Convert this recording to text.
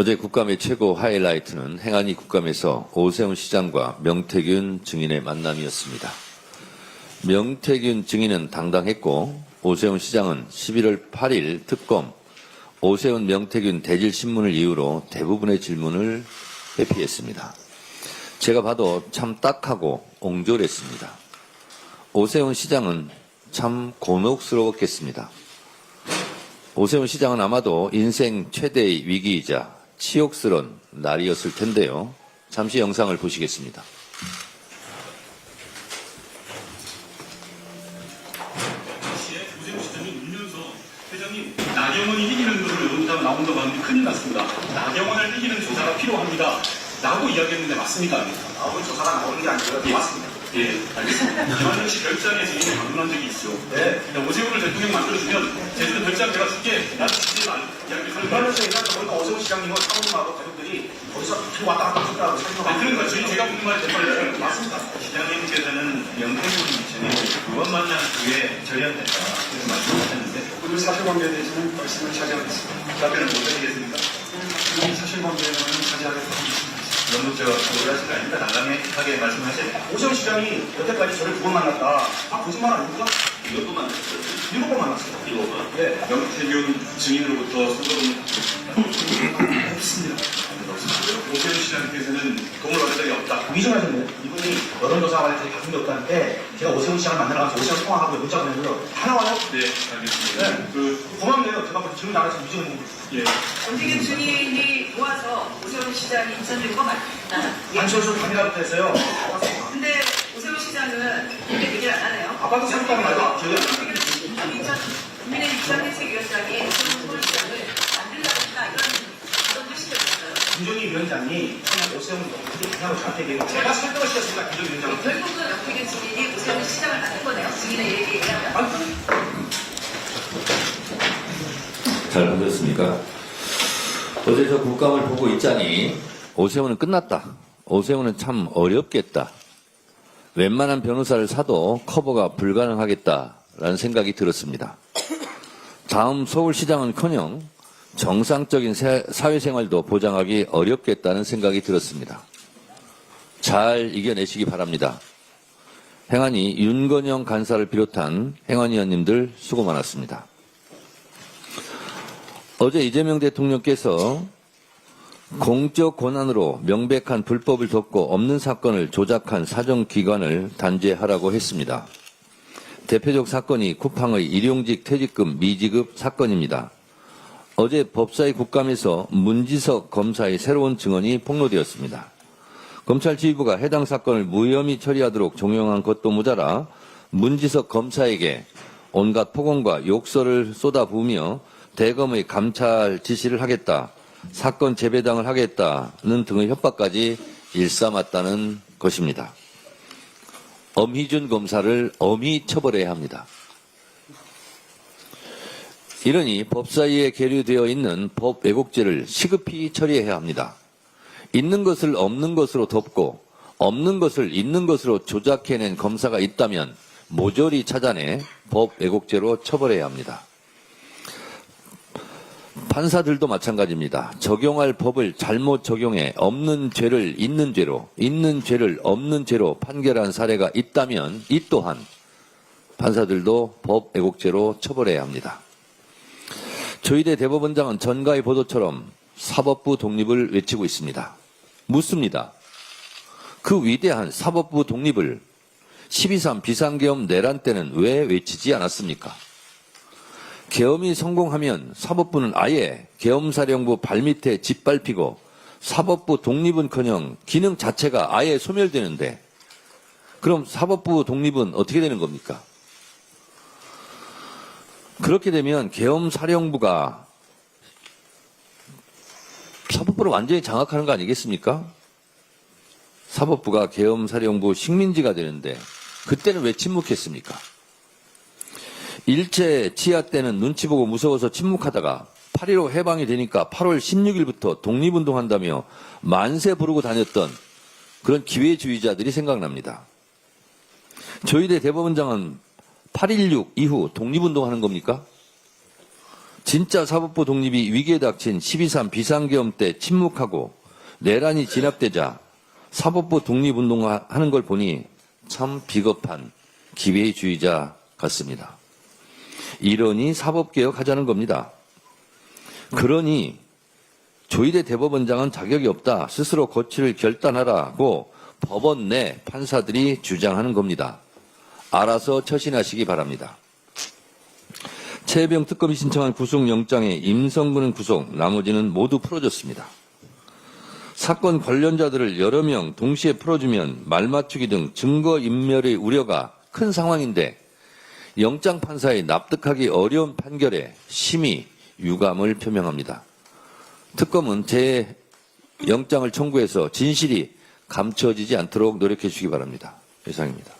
어제 국감의 최고 하이라이트는 행안위 국감에서 오세훈 시장과 명태균 증인의 만남이었습니다. 명태균 증인은 당당했고 오세훈 시장은 11월 8일 특검 오세훈 명태균 대질 신문을 이유로 대부분의 질문을 회피했습니다. 제가 봐도 참 딱하고 옹졸했습니다. 오세훈 시장은 참 곤혹스러웠겠습니다. 오세훈 시장은 아마도 인생 최대의 위기이자 치욕스러운 날이었을 텐데요. 잠시 영상을 보시겠습니다. 오세훈 시장이 울면서 회장님 나경원이 이기는 것을 여론조사가 나온다고 하는데 큰일 났습니다. 나경원을 이기는 조사가 필요합니다. 라고 이야기했는데 맞습니까? 나오는 조사가 나오는 게 아니라 맞습니다. 예, 알겠습니다. 김한영 씨 별장에서 이미 방문한 적이 있죠. 네. 오세훈을 대통령 만들어주면 제주도 별장 내가 줄게. 나도 주지 말. 이야기 설명. 그러면서 얘기하다 보니까 오세훈 시장님은 사모님하고 가족들이 거기서 왔다 갔다 하셨다고 설명하고. 그러니까 제가 묻는 말이 정말 맞습니다. 시장님께서는 명태균 전에 두번 만난 후에 절연됐다 이렇게 말씀하셨는데 그 사실관계에 대해서는 말씀을 자제하겠습니다. 답변을 못 드리겠습니까? 이 사실관계는 자제하겠습니다. 너무 놀라신 거 아닙니까? 당당하게 말씀하세요. 오세훈 시장이 여태까지 저를 두 번 만났다. 거짓말 아닙니까? 이것도 만났어요. 7번 만났어요. 이거가 네. 명태균 증인으로부터 소금 없습니다. 오세훈 시장님께서는 돈을 받은 적이 없다. 위증하셨네요. 이분이 여론조사 관련해서 바꾼 게 없다는데 제가 오세훈 시장을 만나러 가서 오세훈 통화하고 문자 보내고요. 다 나와요. 네, 알겠습니다. 네. 고맙네요. 제가 그 질문 안 해서 위증을 했는데. 예. 권지균 증인이 도와서 오세훈 시장이 인천된 거 맞나? 안철수 단일화부터 했어요. 근데 오세훈 시장은 이렇게 얘기를 안 하네요. 아빠도 생각하는 말이야. 국민의 입장대책위원장이 오세훈 시장을 만들려고 했다 이런 뜻이 있어요. 김종인 위원장이 오세훈 어떻게 그냥 저한테 얘기해요. 제가 설득을 시켰습니다. 김종인 위원장한테. 결국은 명태균 증인이 오세훈 시장을 만든 거네요. 증인의 얘기에 의하면. 잘 보셨습니까? 어제 저 국감을 보고 있자니 오세훈은 끝났다. 오세훈은 참 어렵겠다. 웬만한 변호사를 사도 커버가 불가능하겠다라는 생각이 들었습니다. 다음 서울시장은커녕 정상적인 사회생활도 보장하기 어렵겠다는 생각이 들었습니다. 잘 이겨내시기 바랍니다. 행안위 윤건영 간사를 비롯한 행안위원님들 수고 많았습니다. 어제 이재명 대통령께서 공적 권한으로 명백한 불법을 덮고 없는 사건을 조작한 사정기관을 단죄하라고 했습니다. 대표적 사건이 쿠팡의 일용직 퇴직금 미지급 사건입니다. 어제 법사위 국감에서 문지석 검사의 새로운 증언이 폭로되었습니다. 검찰 지휘부가 해당 사건을 무혐의 처리하도록 종용한 것도 모자라 문지석 검사에게 온갖 폭언과 욕설을 쏟아부으며 대검의 감찰 지시를 하겠다, 사건 재배당을 하겠다는 등의 협박까지 일삼았다는 것입니다. 엄희준 검사를 엄히 처벌해야 합니다. 이러니 법사위에 계류되어 있는 법 왜곡죄를 시급히 처리해야 합니다. 있는 것을 없는 것으로 덮고 없는 것을 있는 것으로 조작해낸 검사가 있다면 모조리 찾아내 법 왜곡죄로 처벌해야 합니다. 판사들도 마찬가지입니다. 적용할 법을 잘못 적용해 없는 죄를 있는 죄로, 있는 죄를 없는 죄로 판결한 사례가 있다면 이 또한 판사들도 법 왜곡죄로 처벌해야 합니다. 조희대 대법원장은 전가의 보도처럼 사법부 독립을 외치고 있습니다. 묻습니다. 그 위대한 사법부 독립을 12.3 비상계엄 내란 때는 왜 외치지 않았습니까? 계엄이 성공하면 사법부는 아예 계엄사령부 발밑에 짓밟히고 사법부 독립은커녕 기능 자체가 아예 소멸되는데 그럼 사법부 독립은 어떻게 되는 겁니까? 그렇게 되면 계엄사령부가 사법부를 완전히 장악하는 거 아니겠습니까? 사법부가 계엄사령부 식민지가 되는데 그때는 왜 침묵했습니까? 일제 치하 때는 눈치 보고 무서워서 침묵하다가 8.15 해방이 되니까 8월 16일부터 독립운동한다며 만세 부르고 다녔던 그런 기회주의자들이 생각납니다. 조희대 대법원장은 8.16 이후 독립운동하는 겁니까? 진짜 사법부 독립이 위기에 닥친 12.3 비상계엄 때 침묵하고 내란이 진압되자 사법부 독립운동하는 걸 보니 참 비겁한 기회주의자 같습니다. 이러니 사법개혁하자는 겁니다. 그러니 조희대 대법원장은 자격이 없다. 스스로 고치를 결단하라고 법원 내 판사들이 주장하는 겁니다. 알아서 처신하시기 바랍니다. 최혜병 특검이 신청한 구속영장의 임성근은 구속, 나머지는 모두 풀어줬습니다. 사건 관련자들을 여러 명 동시에 풀어주면 말맞추기 등 증거인멸의 우려가 큰 상황인데 영장 판사의 납득하기 어려운 판결에 심히 유감을 표명합니다. 특검은 재영장을 청구해서 진실이 감춰지지 않도록 노력해 주시기 바랍니다. 이상입니다.